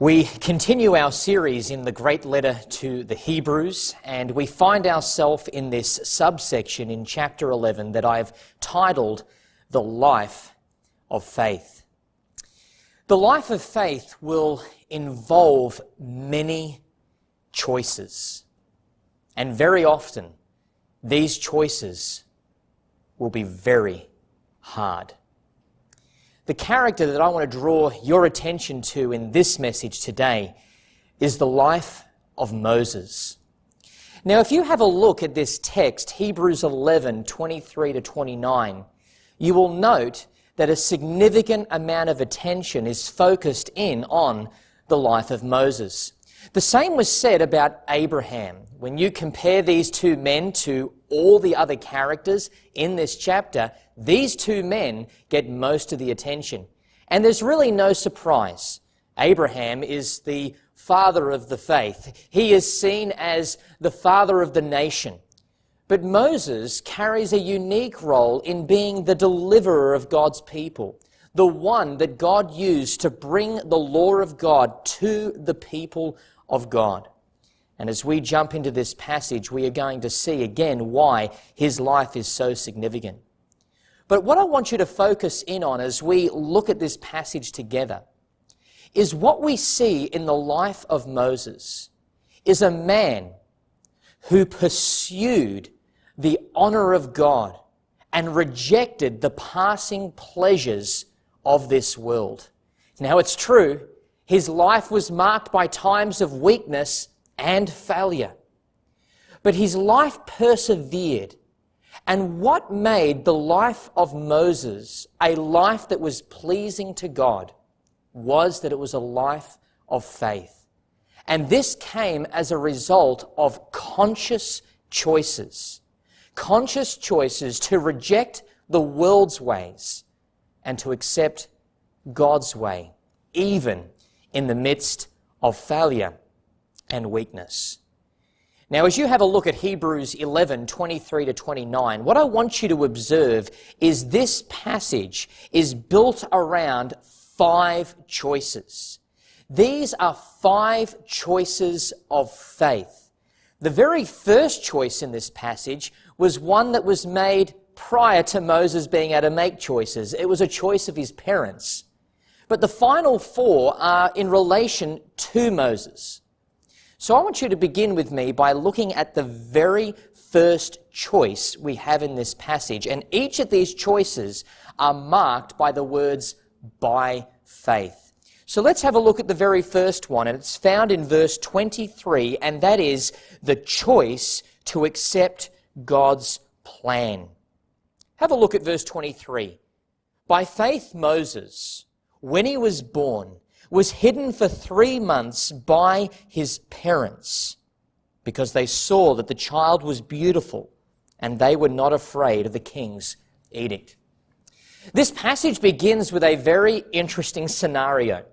We continue our series in the great letter to the Hebrews, and we find ourselves in this subsection in chapter 11 that I've titled The Life of Faith. The life of faith will involve many choices, and very often these choices will be very hard. The character that I want to draw your attention to in this message today is the life of Moses. Now, if you have a look at this text, Hebrews 11, 23 to 29, you will note that a significant amount of attention is focused in on the life of Moses. The same was said about Abraham. When you compare these two men to all the other characters in this chapter, these two men get most of the attention. And there's really no surprise. Abraham is the father of the faith. He is seen as the father of the nation. But Moses carries a unique role in being the deliverer of God's people, the one that God used to bring the law of God to the people of God. And as we jump into this passage, we are going to see again why his life is so significant. But what I want you to focus in on as we look at this passage together is what we see in the life of Moses is a man who pursued the honor of God and rejected the passing pleasures of this world. Now, it's true, his life was marked by times of weakness and failure. But his life persevered. And what made the life of Moses a life that was pleasing to God was that it was a life of faith. And this came as a result of conscious choices. Conscious choices to reject the world's ways and to accept God's way, even in the midst of failure and weakness. Now, as you have a look at Hebrews 11, 23 to 29, what I want you to observe is this passage is built around 5 choices. These are 5 choices of faith. The very first choice in this passage was one that was made prior to Moses being able to make choices. It was a choice of his parents. But the final 4 are in relation to Moses. So I want you to begin with me by looking at the very first choice we have in this passage. And each of these choices are marked by the words, by faith. So let's have a look at the very first one, and it's found in verse 23, and that is the choice to accept God's plan. Have a look at verse 23. By faith Moses, when he was born, was hidden for 3 months by his parents because they saw that the child was beautiful and they were not afraid of the king's edict. This passage begins with a very interesting scenario.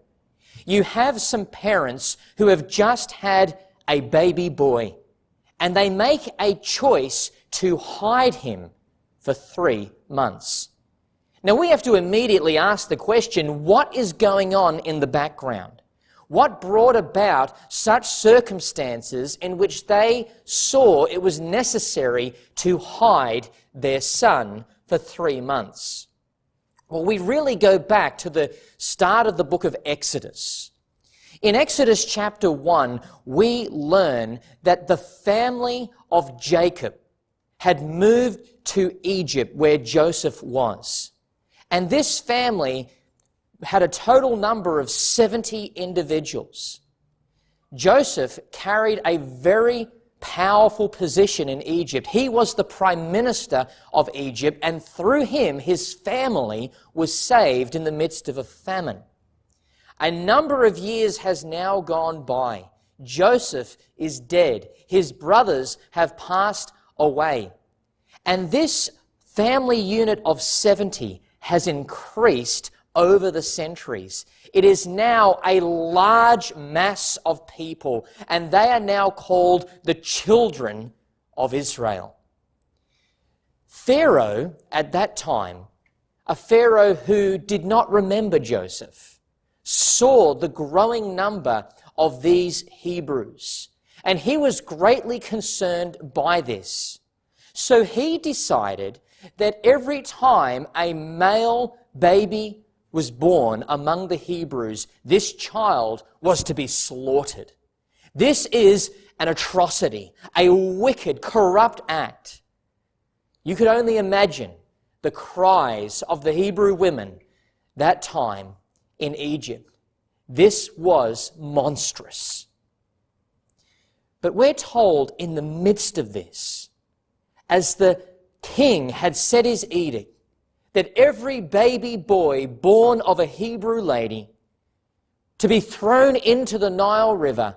You have some parents who have just had a baby boy and they make a choice to hide him for 3 months. Now, we have to immediately ask the question, what is going on in the background? What brought about such circumstances in which they saw it was necessary to hide their son for 3 months? Well, we really go back to the start of the book of Exodus. In Exodus chapter 1, we learn that the family of Jacob had moved to Egypt where Joseph was. And this family had a total number of 70 individuals. Joseph carried a very powerful position in Egypt. He was the prime minister of Egypt, and through him, his family was saved in the midst of a famine. A number of years has now gone by. Joseph is dead. His brothers have passed away. And this family unit of 70 has increased over the centuries. It is now a large mass of people, and they are now called the children of Israel. Pharaoh, at that time, a Pharaoh who did not remember Joseph, saw the growing number of these Hebrews, and he was greatly concerned by this. So he decided that every time a male baby was born among the Hebrews, this child was to be slaughtered. This is an atrocity, a wicked, corrupt act. You could only imagine the cries of the Hebrew women that time in Egypt. This was monstrous. But we're told in the midst of this, as the king had set his edict, that every baby boy born of a Hebrew lady to be thrown into the Nile River,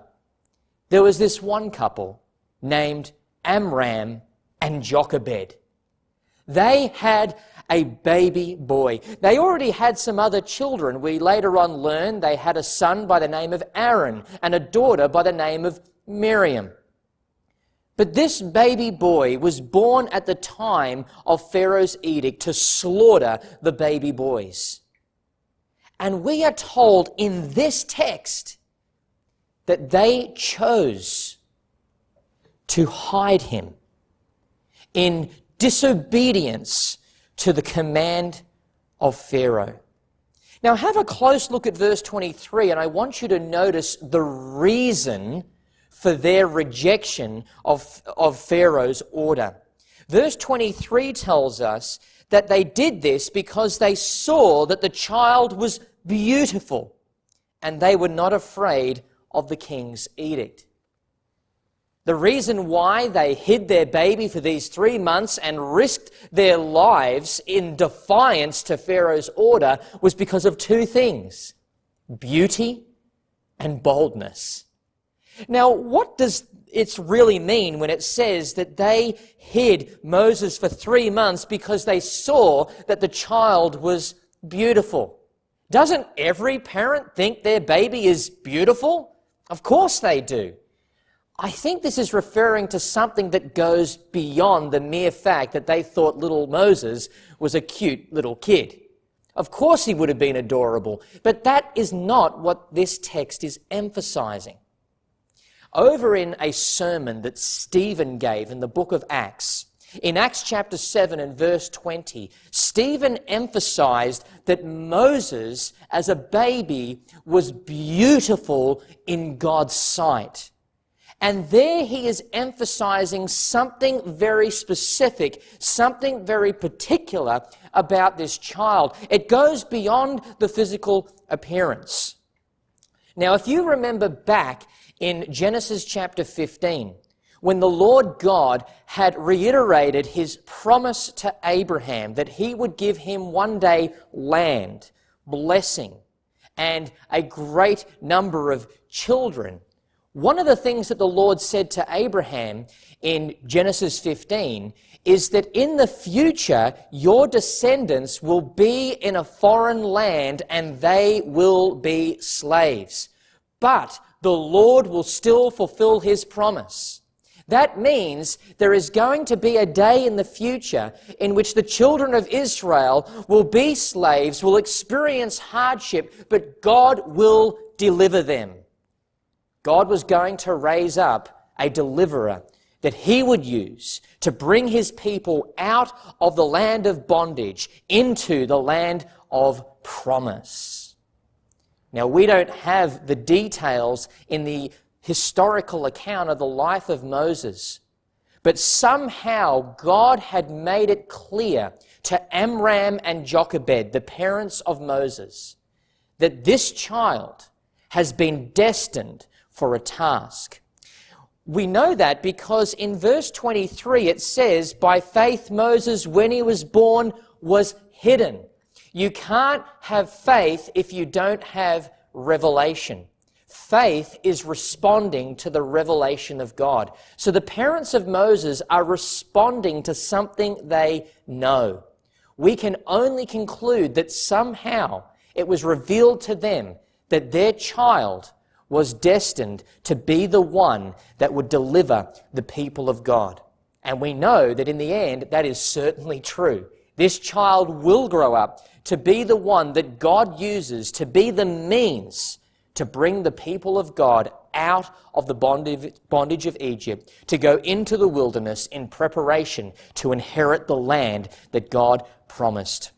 there was this one couple named Amram and Jochebed. They had a baby boy. They already had some other children. We later on learn they had a son by the name of Aaron and a daughter by the name of Miriam. But this baby boy was born at the time of Pharaoh's edict to slaughter the baby boys. And we are told in this text that they chose to hide him in disobedience to the command of Pharaoh. Now have a close look at verse 23, and I want you to notice the reason for their rejection of Pharaoh's order. Verse 23 tells us that they did this because they saw that the child was beautiful, and they were not afraid of the king's edict. The reason why they hid their baby for these 3 months and risked their lives in defiance to Pharaoh's order was because of two things: beauty and boldness. Now, what does it really mean when it says that they hid Moses for 3 months because they saw that the child was beautiful? Doesn't every parent think their baby is beautiful? Of course they do. I think this is referring to something that goes beyond the mere fact that they thought little Moses was a cute little kid. Of course he would have been adorable, but that is not what this text is emphasizing. Over in a sermon that Stephen gave in the book of Acts, in Acts chapter 7 and verse 20, Stephen emphasized that Moses, as a baby, was beautiful in God's sight. And there he is emphasizing something very specific, something very particular about this child. It goes beyond the physical appearance. Now, if you remember back in Genesis chapter 15, when the Lord God had reiterated his promise to Abraham that he would give him one day land, blessing, and a great number of children, one of the things that the Lord said to Abraham in Genesis 15 is that in the future, your descendants will be in a foreign land and they will be slaves. But the Lord will still fulfill his promise. That means there is going to be a day in the future in which the children of Israel will be slaves, will experience hardship, but God will deliver them. God was going to raise up a deliverer that he would use to bring his people out of the land of bondage into the land of promise. Now, we don't have the details in the historical account of the life of Moses, but somehow God had made it clear to Amram and Jochebed, the parents of Moses, that this child has been destined for a task. We know that because in verse 23 it says, by faith Moses, when he was born, was hidden. You can't have faith if you don't have revelation. Faith is responding to the revelation of God. So the parents of Moses are responding to something they know. We can only conclude that somehow it was revealed to them that their child was destined to be the one that would deliver the people of God. And we know that in the end, that is certainly true. This child will grow up to be the one that God uses to be the means to bring the people of God out of the bondage of Egypt, to go into the wilderness in preparation to inherit the land that God promised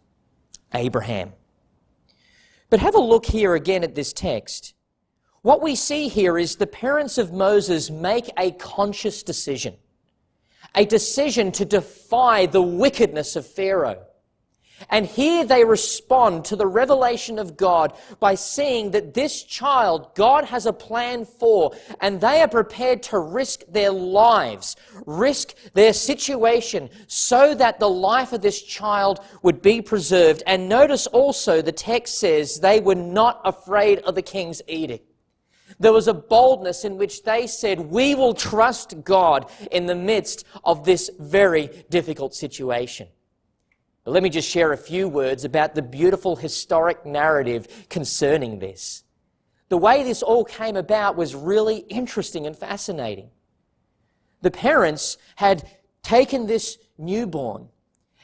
Abraham. But have a look here again at this text. What we see here is the parents of Moses make a conscious decision, a decision to defy the wickedness of Pharaoh. And here they respond to the revelation of God by seeing that this child God has a plan for, and they are prepared to risk their lives, risk their situation, so that the life of this child would be preserved. And notice also the text says they were not afraid of the king's edict. There was a boldness in which they said, we will trust God in the midst of this very difficult situation. But let me just share a few words about the beautiful historic narrative concerning this. The way this all came about was really interesting and fascinating. The parents had taken this newborn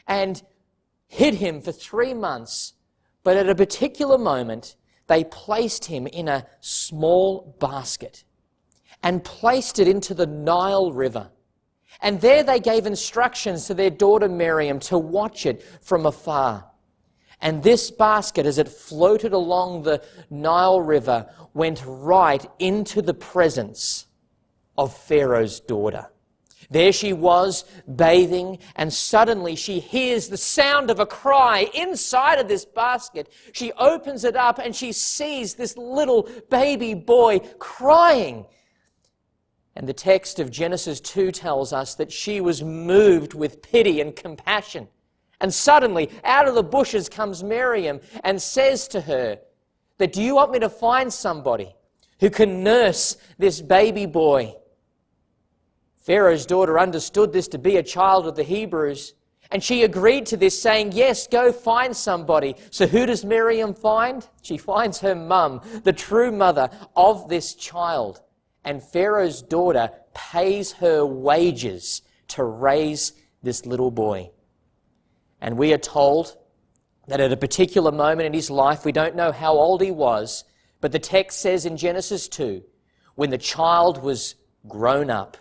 and hid him for 3 months, but at a particular moment, they placed him in a small basket and placed it into the Nile River. And there they gave instructions to their daughter Miriam to watch it from afar. And this basket, as it floated along the Nile River, went right into the presence of Pharaoh's daughter. There she was, bathing, and suddenly she hears the sound of a cry inside of this basket. She opens it up and she sees this little baby boy crying. And the text of Genesis 2 tells us that she was moved with pity and compassion. And suddenly, out of the bushes comes Miriam and says to her that, do you want me to find somebody who can nurse this baby boy? Pharaoh's daughter understood this to be a child of the Hebrews, and she agreed to this, saying, yes, go find somebody. So who does Miriam find? She finds her mum, the true mother of this child. And Pharaoh's daughter pays her wages to raise this little boy. And we are told that at a particular moment in his life, we don't know how old he was, but the text says in Genesis 2, when the child was grown up,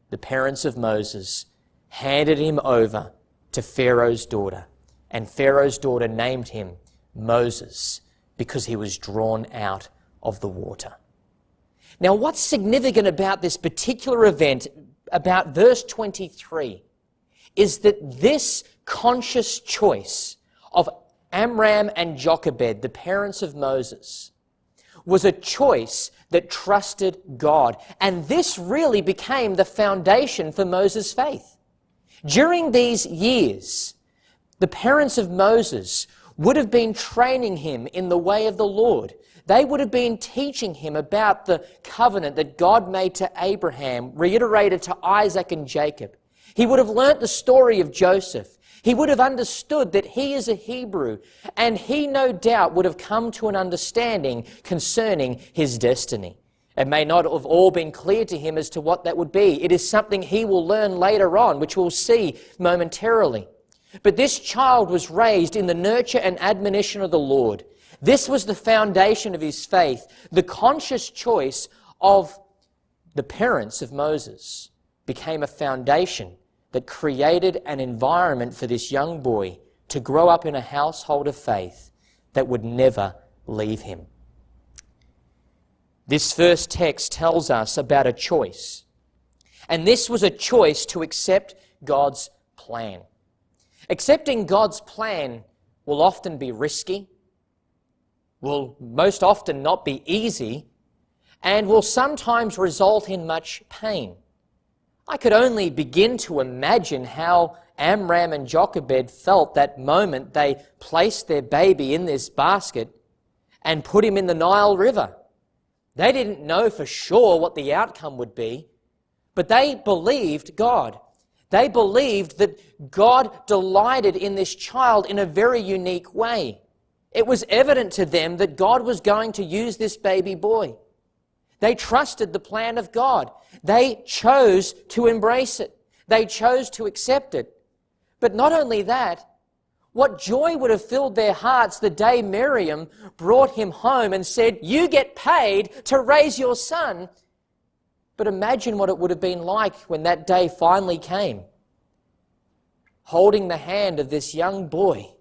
the parents of Moses handed him over to Pharaoh's daughter. And Pharaoh's daughter named him Moses because he was drawn out of the water. Now, what's significant about this particular event, about verse 23, is that this conscious choice of Amram and Jochebed, the parents of Moses, was a choice that trusted God. And this really became the foundation for Moses' faith. During these years, the parents of Moses would have been training him in the way of the Lord. They would have been teaching him about the covenant that God made to Abraham, reiterated to Isaac and Jacob. He would have learnt the story of Joseph. He would have understood that he is a Hebrew, and he no doubt would have come to an understanding concerning his destiny. It may not have all been clear to him as to what that would be. It is something he will learn later on, which we'll see momentarily. But this child was raised in the nurture and admonition of the Lord. This was the foundation of his faith. The conscious choice of the parents of Moses became a foundation that created an environment for this young boy to grow up in a household of faith that would never leave him. This first text tells us about a choice. And this was a choice to accept God's plan. Accepting God's plan will often be risky, will most often not be easy, and will sometimes result in much pain. I could only begin to imagine how Amram and Jochebed felt that moment they placed their baby in this basket and put him in the Nile River. They didn't know for sure what the outcome would be, but they believed God. They believed that God delighted in this child in a very unique way. It was evident to them that God was going to use this baby boy. They trusted the plan of God. They chose to embrace it. They chose to accept it. But not only that, What joy would have filled their hearts the day Miriam brought him home and said, "You get paid to raise your son." But imagine what it would have been like when that day finally came, holding the hand of this young boy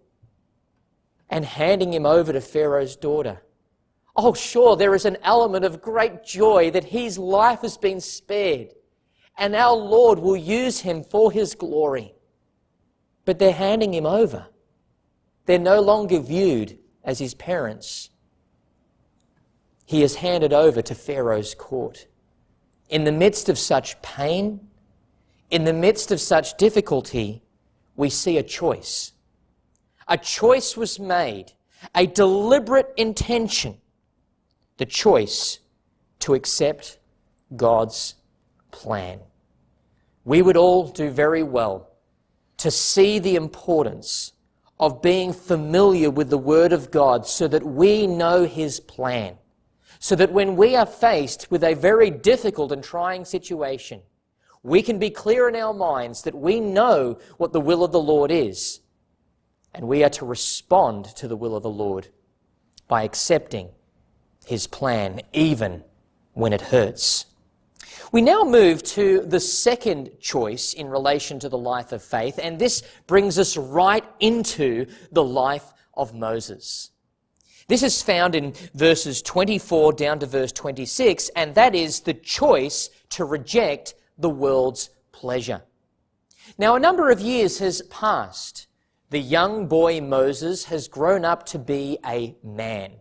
and handing him over to Pharaoh's daughter. Oh, sure, there is an element of great joy that his life has been spared and our Lord will use him for his glory. But they're handing him over. They're no longer viewed as his parents. He is handed over to Pharaoh's court. In the midst of such pain, in the midst of such difficulty, we see a choice. A choice was made, a deliberate intention, the choice to accept God's plan. We would all do very well to see the importance of being familiar with the Word of God so that we know His plan, so that when we are faced with a very difficult and trying situation, we can be clear in our minds that we know what the will of the Lord is, and we are to respond to the will of the Lord by accepting His plan, even when it hurts. We now move to the second choice in relation to the life of faith, and this brings us right into the life of Moses. This is found in verses 24 down to verse 26, and that is the choice to reject the world's pleasure. Now, a number of years has passed. The young boy Moses has grown up to be a man.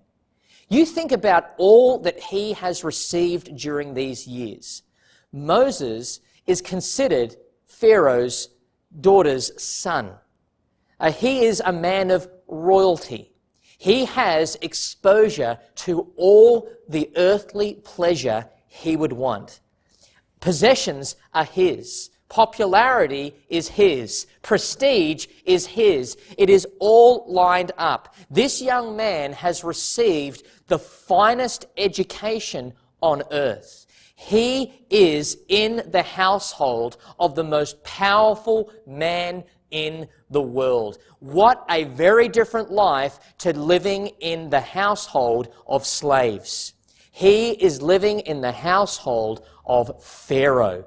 You think about all that he has received during these years. Moses is considered Pharaoh's daughter's son. He is a man of royalty. He has exposure to all the earthly pleasure he would want. Possessions are his. Popularity is his. Prestige is his. It is all lined up. This young man has received the finest education on earth. He is in the household of the most powerful man in the world. What a very different life to living in the household of slaves. He is living in the household of Pharaoh.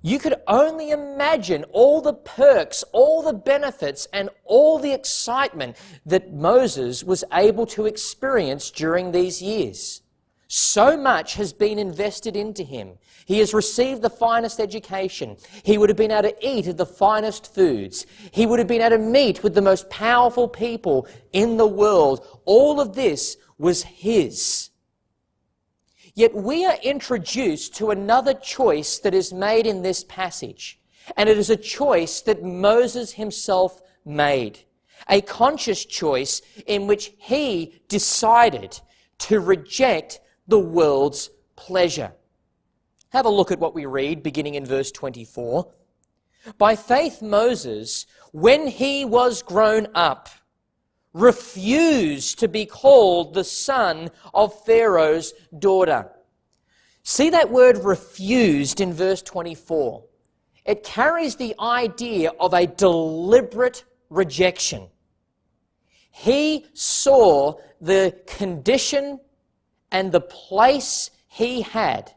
You could only imagine all the perks, all the benefits, and all the excitement that Moses was able to experience during these years. So much has been invested into him. He has received the finest education. He would have been able to eat of the finest foods. He would have been able to meet with the most powerful people in the world. All of this was his. Yet we are introduced to another choice that is made in this passage. And it is a choice that Moses himself made. A conscious choice in which he decided to reject the world's pleasure. Have a look at what we read beginning in verse 24. By faith Moses, when he was grown up, refused to be called the son of Pharaoh's daughter. See that word refused in verse 24. It carries the idea of a deliberate rejection. He saw the condition and the place he had.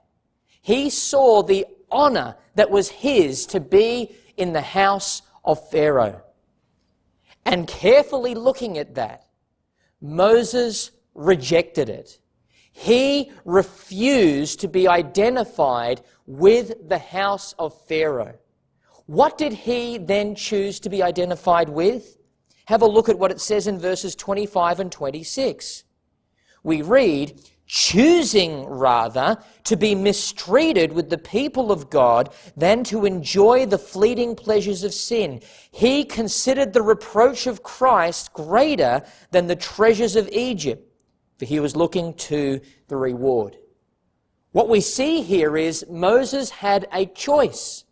He saw the honor that was his to be in the house of Pharaoh. And carefully looking at that, Moses rejected it. He refused to be identified with the house of Pharaoh. What did he then choose to be identified with? Have a look at what it says in verses 25 and 26. We read, choosing rather to be mistreated with the people of God than to enjoy the fleeting pleasures of sin. He considered the reproach of Christ greater than the treasures of Egypt, for he was looking to the reward. What we see here is Moses had a choice,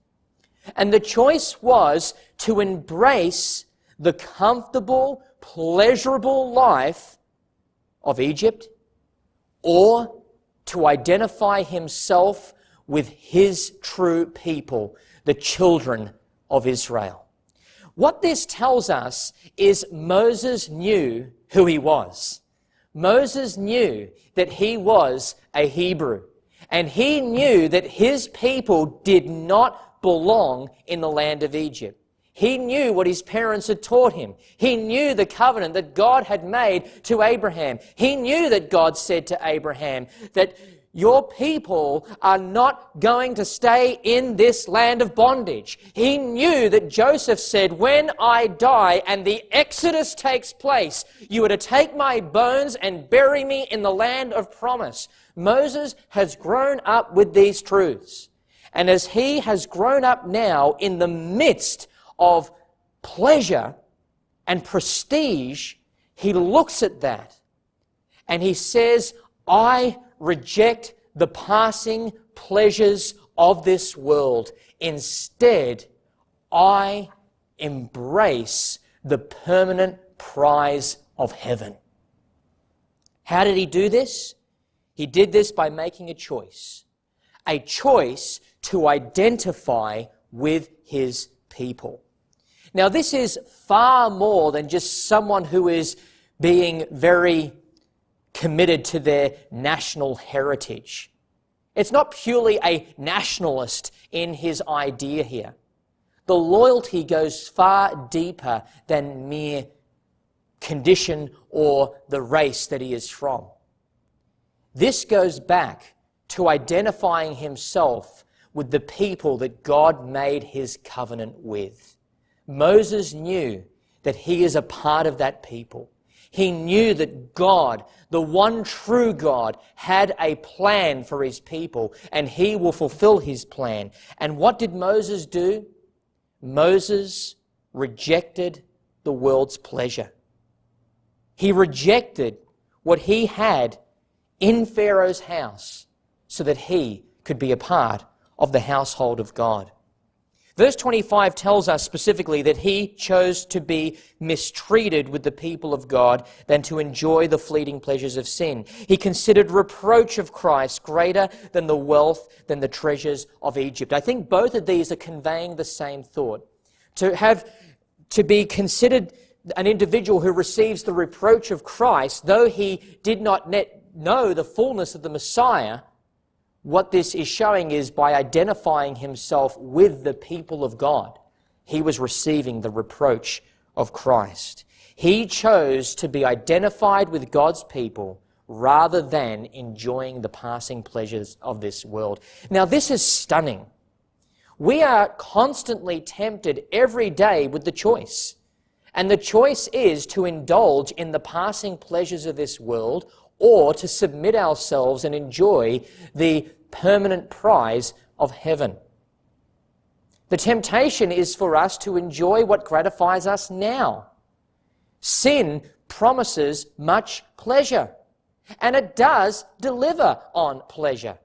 and the choice was to embrace the comfortable, pleasurable life of Egypt, or to identify himself with his true people, the children of Israel. What this tells us is Moses knew who he was. Moses knew that he was a Hebrew, and he knew that his people did not belong in the land of Egypt. He knew what his parents had taught him. He knew the covenant that God had made to Abraham. He knew that God said to Abraham that your people are not going to stay in this land of bondage. He knew that Joseph said, when I die and the Exodus takes place, you are to take my bones and bury me in the land of promise. Moses has grown up with these truths. And as he has grown up now in the midst of pleasure and prestige, he looks at that and he says, I reject the passing pleasures of this world. Instead, I embrace the permanent prize of heaven. How did he do this? He did this by making a choice to identify with his people. Now, this is far more than just someone who is being very committed to their national heritage. It's not purely a nationalist in his idea here. The loyalty goes far deeper than mere condition or the race that he is from. This goes back to identifying himself with the people that God made his covenant with. Moses knew that he is a part of that people. He knew that God, the one true God, had a plan for his people, and he will fulfill his plan. And what did Moses do? Moses rejected the world's pleasure. He rejected what he had in Pharaoh's house so that he could be a part of the household of God. Verse 25 tells us specifically that he chose to be mistreated with the people of God than to enjoy the fleeting pleasures of sin. He considered reproach of Christ greater than the wealth, than the treasures of Egypt. I think both of these are conveying the same thought. To be considered an individual who receives the reproach of Christ, though he did not know the fullness of the Messiah, what this is showing is by identifying himself with the people of God, he was receiving the reproach of Christ. He chose to be identified with God's people rather than enjoying the passing pleasures of this world. Now, this is stunning. We are constantly tempted every day with the choice. And the choice is to indulge in the passing pleasures of this world or to submit ourselves and enjoy the permanent prize of heaven. The temptation is for us to enjoy what gratifies us now. Sin promises much pleasure, and it does deliver on pleasure.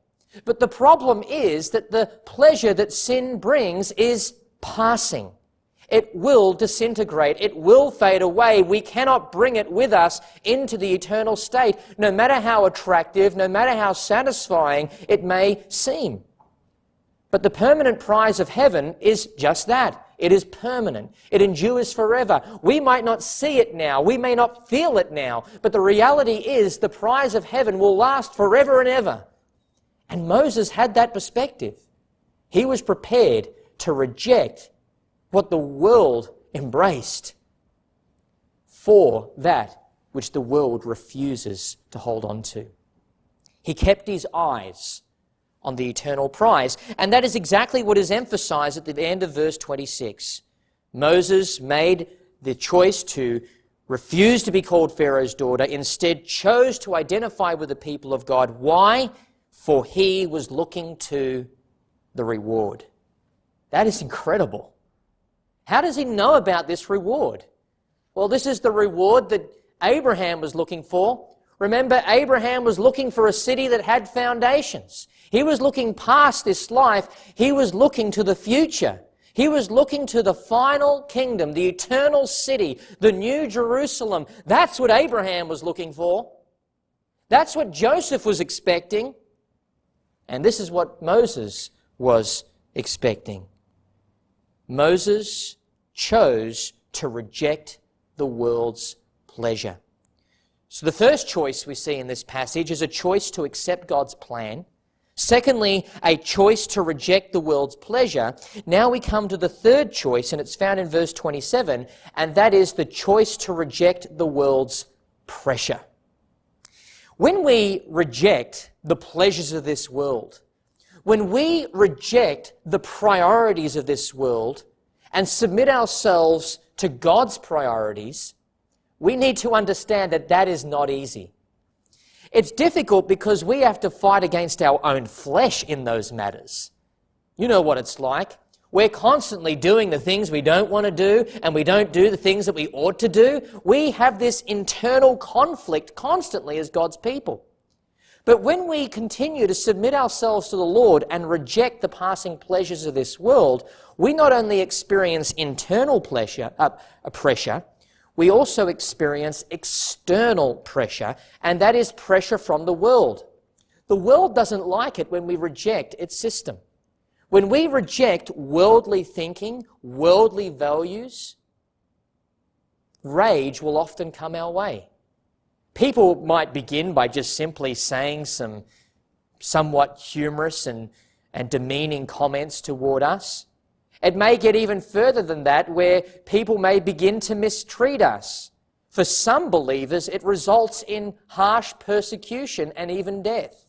But the problem is that the pleasure that sin brings is passing. It will disintegrate. It will fade away. We cannot bring it with us into the eternal state, no matter how attractive, no matter how satisfying it may seem. But the permanent prize of heaven is just that. It is permanent. It endures forever. We might not see it now. We may not feel it now. But the reality is the prize of heaven will last forever and ever. And Moses had that perspective. He was prepared to reject what the world embraced for that which the world refuses to hold on to. He kept his eyes on the eternal prize, and that is exactly what is emphasized at the end of verse 26. Moses made the choice to refuse to be called Pharaoh's daughter, instead chose to identify with the people of God. Why? For he was looking to the reward. That is incredible. How does he know about this reward? Well, this is the reward that Abraham was looking for. Remember, Abraham was looking for a city that had foundations. He was looking past this life. He was looking to the future. He was looking to the final kingdom, the eternal city, the new Jerusalem. That's what Abraham was looking for. That's what Joseph was expecting. And this is what Moses was expecting. Moses chose to reject the world's pleasure. So the first choice we see in this passage is a choice to accept God's plan. Secondly, a choice to reject the world's pleasure. Now we come to the third choice, and it's found in verse 27, and that is the choice to reject the world's pressure. When we reject the pleasures of this world, when we reject the priorities of this world and submit ourselves to God's priorities, we need to understand that that is not easy. It's difficult because we have to fight against our own flesh in those matters. You know what it's like. We're constantly doing the things we don't want to do, and we don't do the things that we ought to do. We have this internal conflict constantly as God's people. But when we continue to submit ourselves to the Lord and reject the passing pleasures of this world, we not only experience internal pressure, we also experience external pressure, and that is pressure from the world. The world doesn't like it when we reject its system. When we reject worldly thinking, worldly values, rage will often come our way. People might begin by just simply saying some somewhat humorous and demeaning comments toward us. It may get even further than that, where people may begin to mistreat us. For some believers, it results in harsh persecution and even death.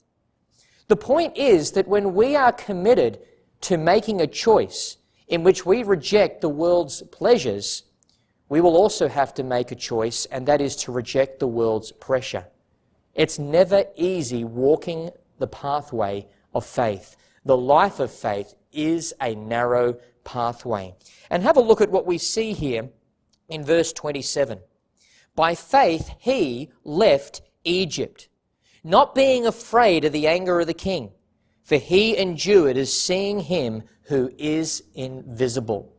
The point is that when we are committed to making a choice in which we reject the world's pleasures, we will also have to make a choice, and that is to reject the world's pressure. It's never easy walking the pathway of faith. The life of faith is a narrow pathway. And have a look at what we see here in verse 27. By faith he left Egypt, not being afraid of the anger of the king, for he endured as seeing him who is invisible.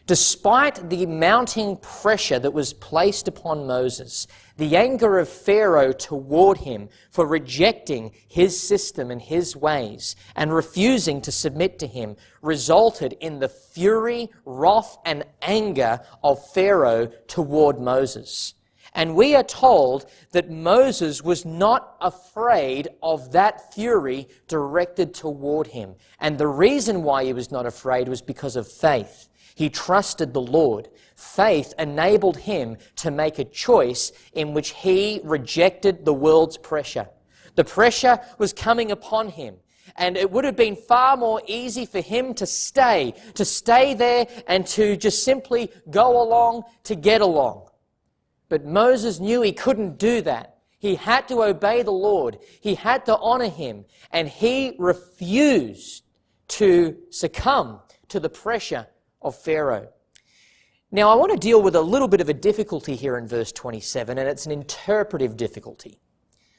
Despite the mounting pressure that was placed upon Moses, the anger of Pharaoh toward him for rejecting his system and his ways and refusing to submit to him resulted in the fury, wrath, and anger of Pharaoh toward Moses. And we are told that Moses was not afraid of that fury directed toward him. And the reason why he was not afraid was because of faith. He trusted the Lord. Faith enabled him to make a choice in which he rejected the world's pressure. The pressure was coming upon him, and it would have been far more easy for him to stay there and to just simply go along to get along. But Moses knew he couldn't do that. He had to obey the Lord. He had to honor him, and he refused to succumb to the pressure of Pharaoh. Now, I want to deal with a little bit of a difficulty here in verse 27, and it's an interpretive difficulty.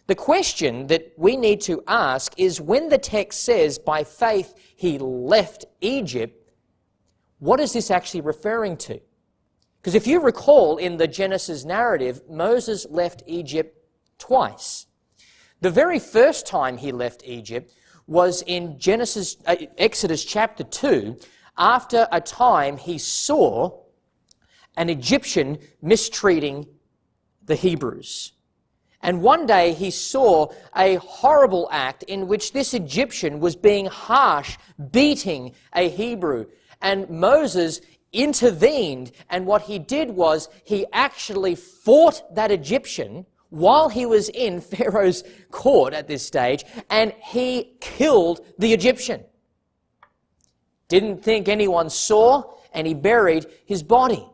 The question that we need to ask is, when the text says, by faith he left Egypt, what is this actually referring to? Because if you recall in the Genesis narrative, Moses left Egypt twice. The very first time he left Egypt was in Exodus chapter 2, after a time he saw an Egyptian mistreating the Hebrews. And one day he saw a horrible act in which this Egyptian was being harsh, beating a Hebrew. And Moses intervened, and what he did was he actually fought that Egyptian while he was in Pharaoh's court at this stage, and he killed the Egyptian. Didn't think anyone saw, and he buried his body.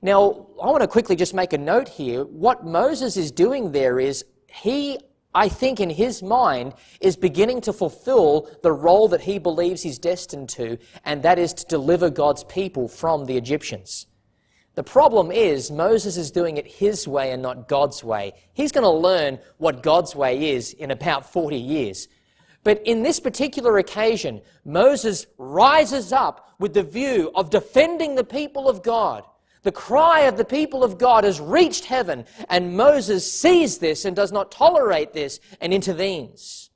Now, I want to quickly just make a note here. What Moses is doing there is he, I think in his mind, is beginning to fulfill the role that he believes he's destined to, and that is to deliver God's people from the Egyptians. The problem is Moses is doing it his way and not God's way. He's going to learn what God's way is in about 40 years. But in this particular occasion, Moses rises up with the view of defending the people of God. The cry of the people of God has reached heaven, and Moses sees this and does not tolerate this and intervenes.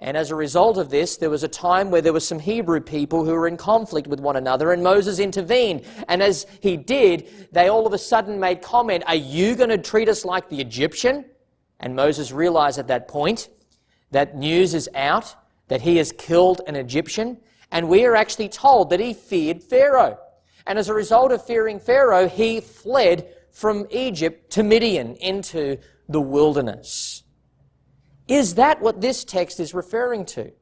And as a result of this, there was a time where there were some Hebrew people who were in conflict with one another, and Moses intervened. And as he did, they all of a sudden made comment, "Are you going to treat us like the Egyptian?" And Moses realized at that point that news is out, that he has killed an Egyptian, and we are actually told that he feared Pharaoh. And as a result of fearing Pharaoh, he fled from Egypt to Midian into the wilderness. Is that what this text is referring to?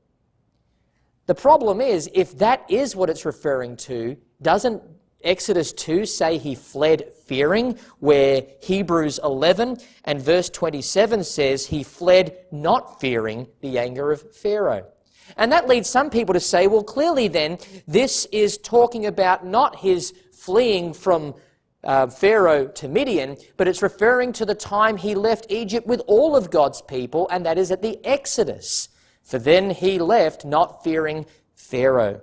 The problem is, if that is what it's referring to, doesn't Exodus 2 say he fled fearing, where Hebrews 11 and verse 27 says he fled not fearing the anger of Pharaoh? And that leads some people to say, well, clearly then, this is talking about not his fleeing from Pharaoh to Midian, but it's referring to the time he left Egypt with all of God's people, and that is at the Exodus. For then he left not fearing Pharaoh.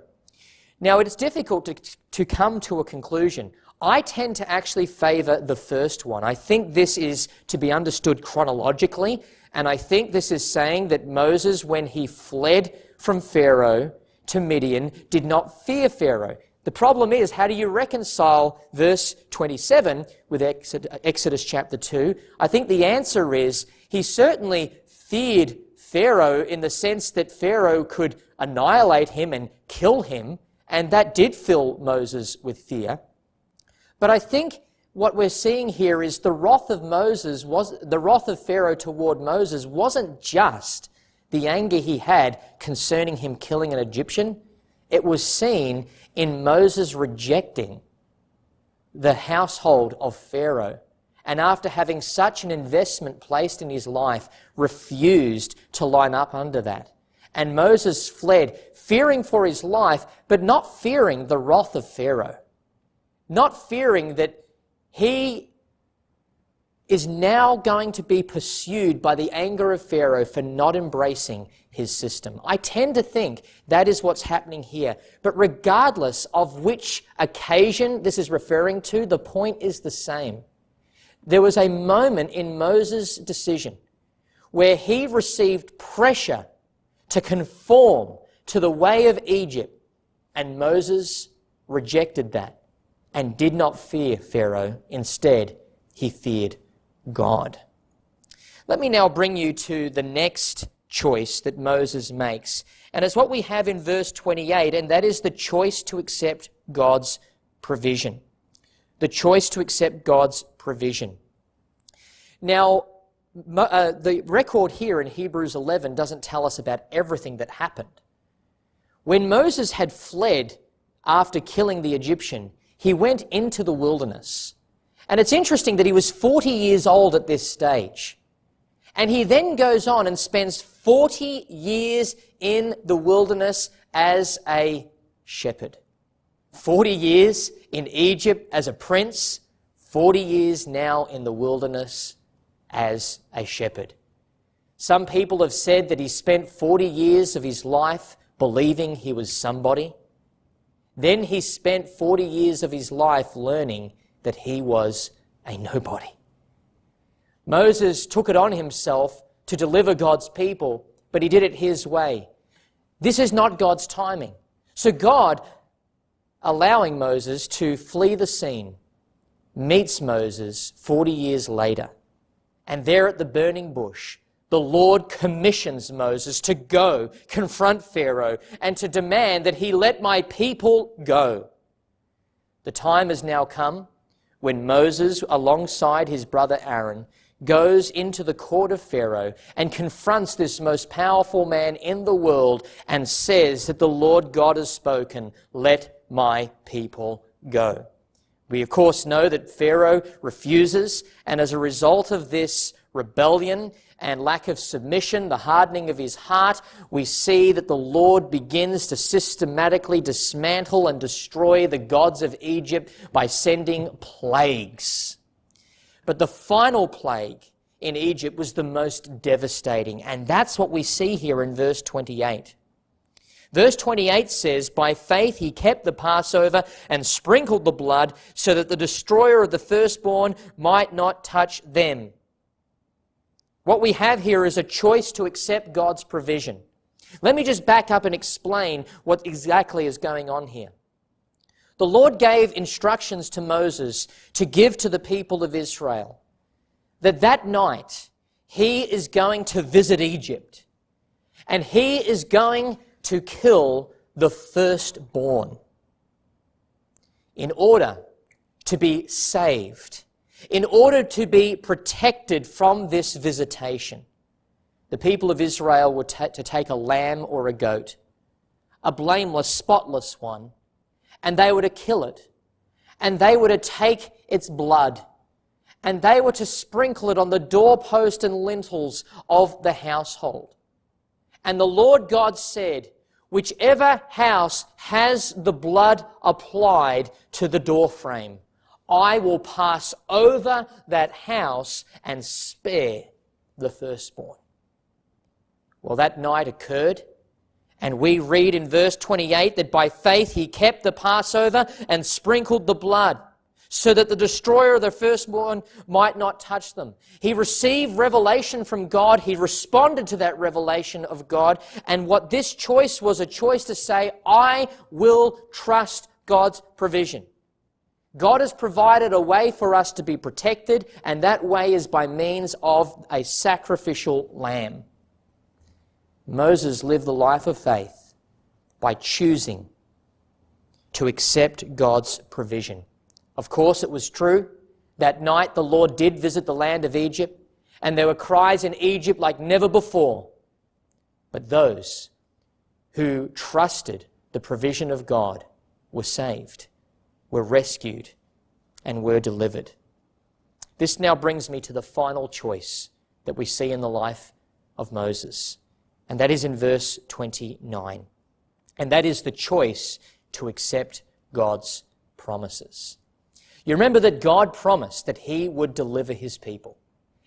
Now, it's difficult to come to a conclusion. I tend to actually favor the first one. I think this is to be understood chronologically, and I think this is saying that Moses, when he fled from Pharaoh to Midian, did not fear Pharaoh. The problem is, how do you reconcile verse 27 with Exodus chapter 2? I think the answer is, he certainly feared Pharaoh in the sense that Pharaoh could annihilate him and kill him, and that did fill Moses with fear. But I think what we're seeing here is the wrath of Pharaoh toward Moses wasn't just the anger he had concerning him killing an Egyptian. It was seen in Moses rejecting the household of Pharaoh, and after having such an investment placed in his life, refused to line up under that. And Moses fled, fearing for his life, but not fearing the wrath of Pharaoh. Not fearing that he is now going to be pursued by the anger of Pharaoh for not embracing his system. I tend to think that is what's happening here. But regardless of which occasion this is referring to, the point is the same. There was a moment in Moses' decision where he received pressure to conform to the way of Egypt, and Moses rejected that and did not fear Pharaoh. Instead, he feared God. Let me now bring you to the next choice that Moses makes, and it's what we have in verse 28, and that is the choice to accept God's provision. The choice to accept God's provision. Now, the record here in Hebrews 11 doesn't tell us about everything that happened. When Moses had fled after killing the Egyptian, he went into the wilderness. And it's interesting that he was 40 years old at this stage. And he then goes on and spends 40 years in the wilderness as a shepherd. 40 years in Egypt as a prince, 40 years now in the wilderness as a shepherd. Some people have said that he spent 40 years of his life believing he was somebody. Then he spent 40 years of his life learning that he was a nobody. Moses took it on himself to deliver God's people, but he did it his way. This is not God's timing. So God, allowing Moses to flee the scene, meets Moses 40 years later. And there at the burning bush, the Lord commissions Moses to go confront Pharaoh and to demand that he let my people go. The time has now come when Moses, alongside his brother Aaron, goes into the court of Pharaoh and confronts this most powerful man in the world and says that the Lord God has spoken, let my people go. We of course know that Pharaoh refuses, and as a result of this rebellion and lack of submission, the hardening of his heart, we see that the Lord begins to systematically dismantle and destroy the gods of Egypt by sending plagues. But the final plague in Egypt was the most devastating, and that's what we see here in verse 28. Verse 28 says, by faith he kept the Passover and sprinkled the blood so that the destroyer of the firstborn might not touch them. What we have here is a choice to accept God's provision. Let me just back up and explain what exactly is going on here. The Lord gave instructions to Moses to give to the people of Israel that night he is going to visit Egypt and he is going to kill the firstborn in order to be saved, in order to be protected from this visitation. The people of Israel were to take a lamb or a goat, a blameless, spotless one, and they were to kill it, and they were to take its blood, and they were to sprinkle it on the doorpost and lintels of the household. And the Lord God said, whichever house has the blood applied to the doorframe, I will pass over that house and spare the firstborn. Well, that night occurred, and we read in verse 28 that by faith he kept the Passover and sprinkled the blood so that the destroyer of the firstborn might not touch them. He received revelation from God. He responded to that revelation of God. And what this choice was, a choice to say, I will trust God's provision. God has provided a way for us to be protected, and that way is by means of a sacrificial lamb. Moses lived the life of faith by choosing to accept God's provision. Of course, it was true. That night the Lord did visit the land of Egypt, and there were cries in Egypt like never before. But those who trusted the provision of God were saved, were rescued, and were delivered. This now brings me to the final choice that we see in the life of Moses. And that is in verse 29. And that is the choice to accept God's promises. You remember that God promised that he would deliver his people.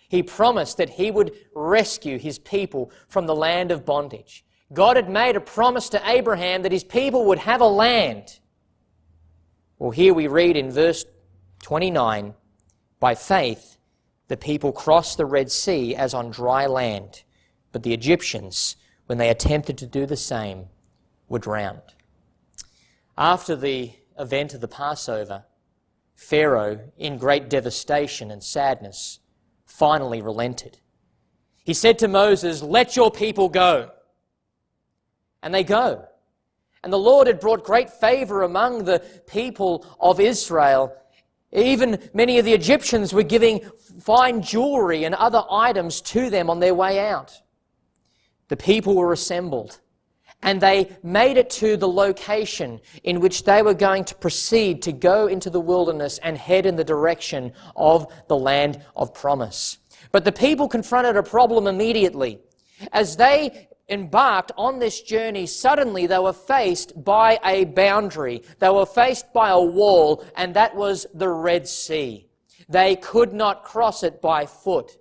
He promised that he would rescue his people from the land of bondage. God had made a promise to Abraham that his people would have a land. Well, here we read in verse 29, by faith the people crossed the Red Sea as on dry land. But the Egyptians, when they attempted to do the same, were drowned. After the event of the Passover, Pharaoh, in great devastation and sadness, finally relented. He said to Moses, "Let your people go." And they go. And the Lord had brought great favor among the people of Israel. Even many of the Egyptians were giving fine jewelry and other items to them on their way out. The people were assembled, and they made it to the location in which they were going to proceed to go into the wilderness and head in the direction of the land of promise. But the people confronted a problem immediately. As they embarked on this journey, suddenly they were faced by a boundary. They were faced by a wall, and that was the Red Sea. They could not cross it by foot.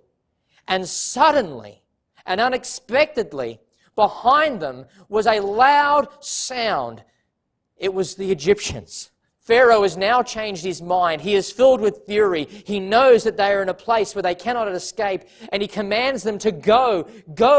And suddenly, and unexpectedly, behind them was a loud sound. It was the Egyptians. Pharaoh has now changed his mind. He is filled with fury. He knows that they are in a place where they cannot escape, and he commands them to go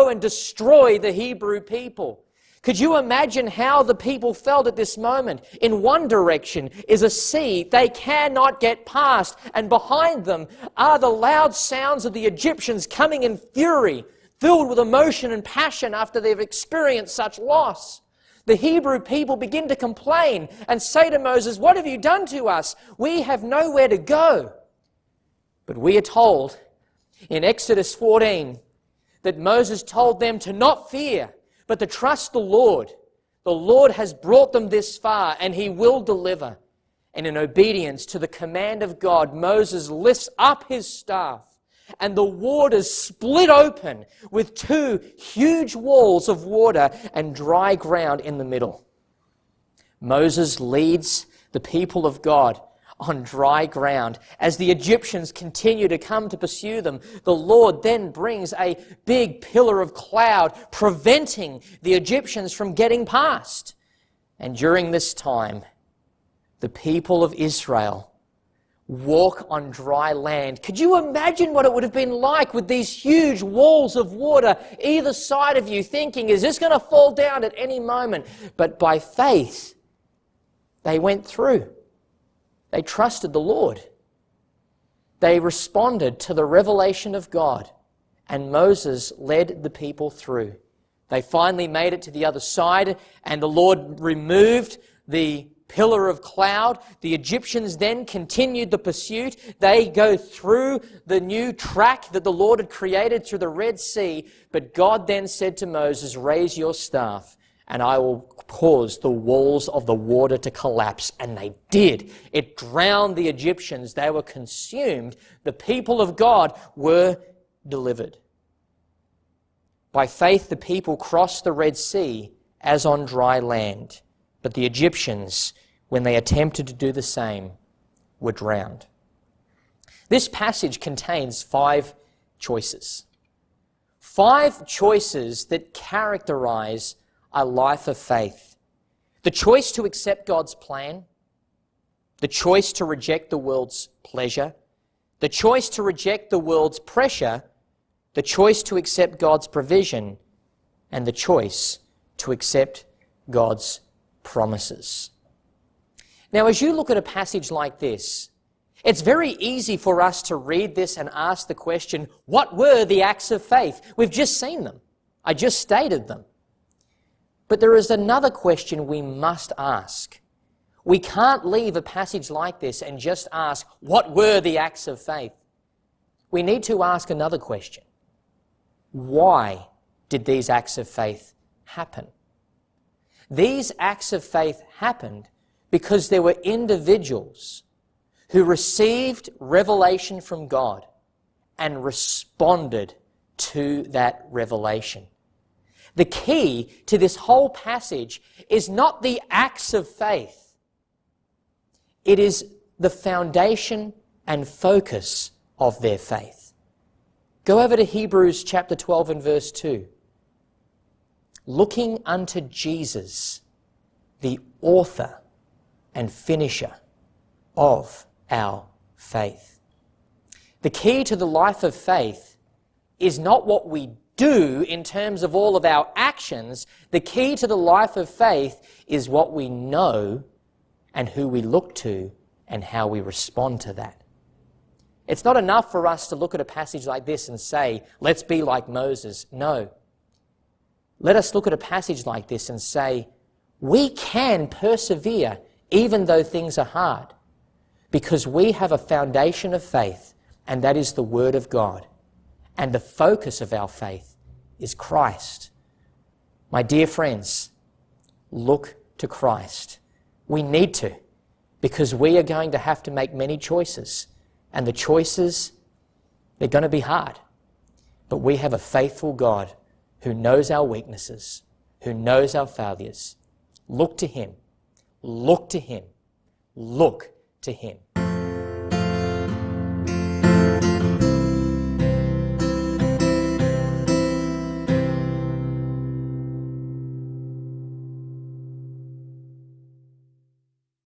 and destroy the Hebrew people. Could you imagine how the people felt at this moment? In one direction is a sea they cannot get past, and behind them are the loud sounds of the Egyptians coming in fury, filled with emotion and passion after they've experienced such loss. The Hebrew people begin to complain and say to Moses, "What have you done to us? We have nowhere to go." But we are told in Exodus 14 that Moses told them to not fear, but to trust the Lord. The Lord has brought them this far, and he will deliver. And in obedience to the command of God, Moses lifts up his staff, and the waters split open with two huge walls of water and dry ground in the middle. Moses leads the people of God on dry ground. As the Egyptians continue to come to pursue them, the Lord then brings a big pillar of cloud, preventing the Egyptians from getting past. And during this time, the people of Israel walk on dry land. Could you imagine what it would have been like with these huge walls of water either side of you, thinking, is this going to fall down at any moment? But by faith, they went through. They trusted the Lord. They responded to the revelation of God, and Moses led the people through. They finally made it to the other side, and the Lord removed the pillar of cloud. The Egyptians then continued the pursuit. They go through the new track that the Lord had created through the Red Sea. But God then said to Moses, raise your staff, and I will cause the walls of the water to collapse. And they did. It drowned the Egyptians. They were consumed. The people of God were delivered. By faith, the people crossed the Red Sea as on dry land. But the Egyptians, when they attempted to do the same, were drowned. This passage contains 5 choices. 5 choices that characterize a life of faith. The choice to accept God's plan, the choice to reject the world's pleasure, the choice to reject the world's pressure, the choice to accept God's provision, and the choice to accept God's promises. Now, as you look at a passage like this, it's very easy for us to read this and ask the question, what were the acts of faith? We've just seen them. I just stated them. But there is another question we must ask. We can't leave a passage like this and just ask, what were the acts of faith? We need to ask another question. Why did these acts of faith happen? These acts of faith happened because there were individuals who received revelation from God and responded to that revelation. The key to this whole passage is not the acts of faith. It is the foundation and focus of their faith. Go over to Hebrews chapter 12 and verse 2. Looking unto Jesus, the author and finisher of our faith. The key to the life of faith is not what we do in terms of all of our actions. The key to the life of faith is what we know and who we look to and how we respond to that. It's not enough for us to look at a passage like this and say, let's be like Moses. No. Let us look at a passage like this and say, we can persevere even though things are hard, because we have a foundation of faith, and that is the Word of God. And the focus of our faith is Christ. My dear friends, look to Christ. We need to, because we are going to have to make many choices. And the choices, they're going to be hard. But we have a faithful God who knows our weaknesses, who knows our failures. Look to Him. Look to Him. Look to Him.